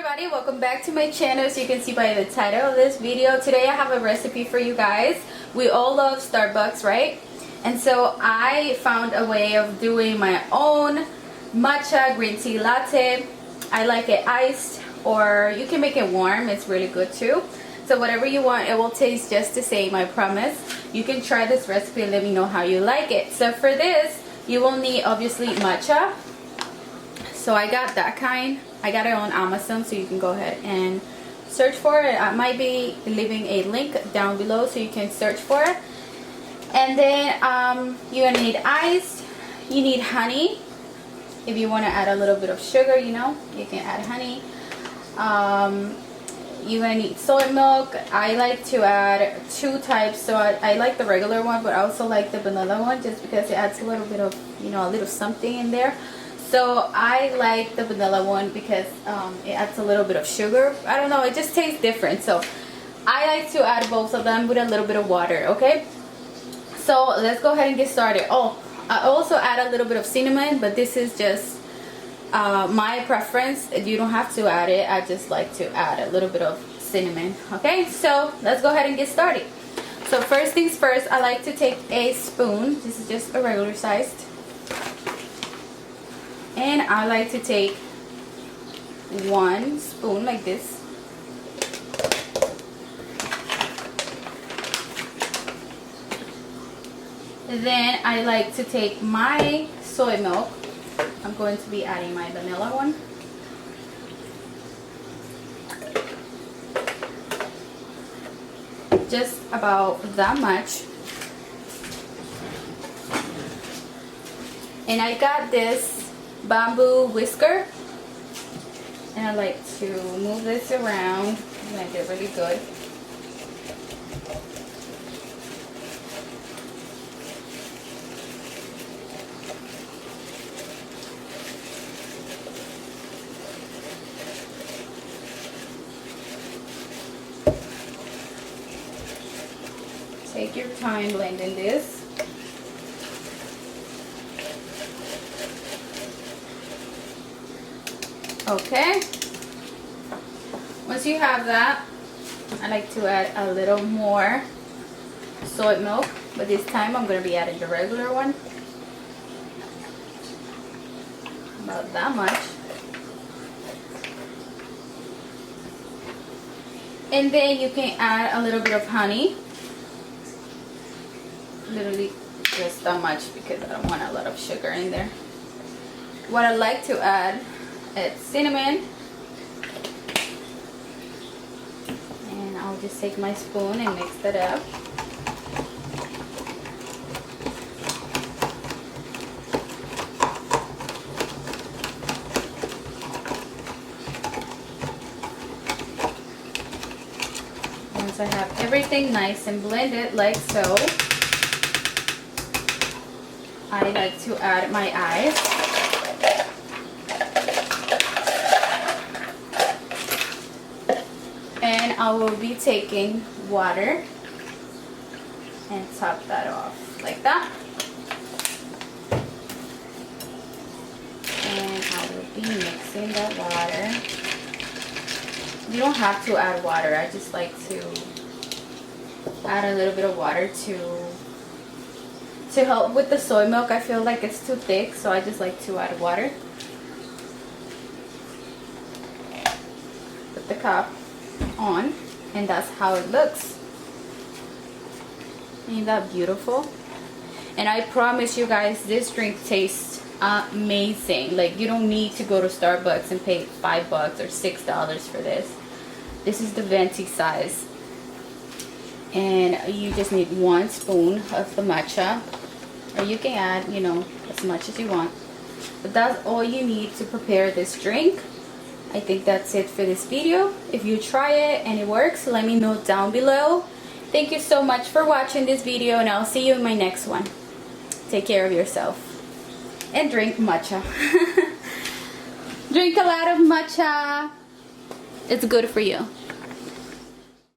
everybody, welcome back to my channel. As you can see by the title of this video, today I have a recipe for you guys. We all love Starbucks, right? And so I found a way of doing my own matcha green tea latte. I like it iced, or you can make it warm. It's really good too. So whatever you want, it will taste just the same, I promise. You can try this recipe and let me know how you like it. So for this, you will need obviously matcha. So I got that kind. I got it on Amazon, so you can go ahead and search for it. I might be leaving a link down below so you can search for it. And then you're gonna need ice. You need honey. If you want to add a little bit of sugar, you know, you can add honey. You're gonna need soy milk. I like to add two types, so I like the regular one, but I also like the vanilla one just because it adds a little bit of, you know, a little something in there. So I like the vanilla one because it adds a little bit of sugar. I don't know, it just tastes different. So I like to add both of them with a little bit of water, okay? So let's go ahead and get started. Oh, I also add a little bit of cinnamon, but this is just my preference. You don't have to add it. I just like to add a little bit of cinnamon, okay? So let's go ahead and get started. So first things first, I like to take a spoon. This is just a regular sized. And I like to take 1 spoon like this. Then I like to take my soy milk. I'm going to be adding my vanilla one. Just about that much. And I got this bamboo whisker, and I like to move this around and make it really good. Take your time blending this. Okay, once you have that, I like to add a little more soy milk, but this time I'm going to be adding the regular one. About that much. And then you can add a little bit of honey. Literally just that much because I don't want a lot of sugar in there. What I like to add, it's cinnamon, and I'll just take my spoon and mix that up. Once I have everything nice and blended like so, I like to add my ice. And I will be taking water and top that off like that. And I will be mixing that water. You don't have to add water. I just like to add a little bit of water to help with the soy milk. I feel like it's too thick, so I just like to add water. Put the cup on, and that's how it looks. Ain't that beautiful? And I promise you guys, this drink tastes amazing. Like, you don't need to go to Starbucks and pay $5 or $6 for this. This is the venti size, and you just need 1 spoon of the matcha, or you can add, you know, as much as you want, but that's all you need to prepare this drink. I think that's it for this video. If you try it and it works, let me know down below. Thank you so much for watching this video, and I'll see you in my next one. Take care of yourself and drink matcha. Drink a lot of matcha. It's good for you.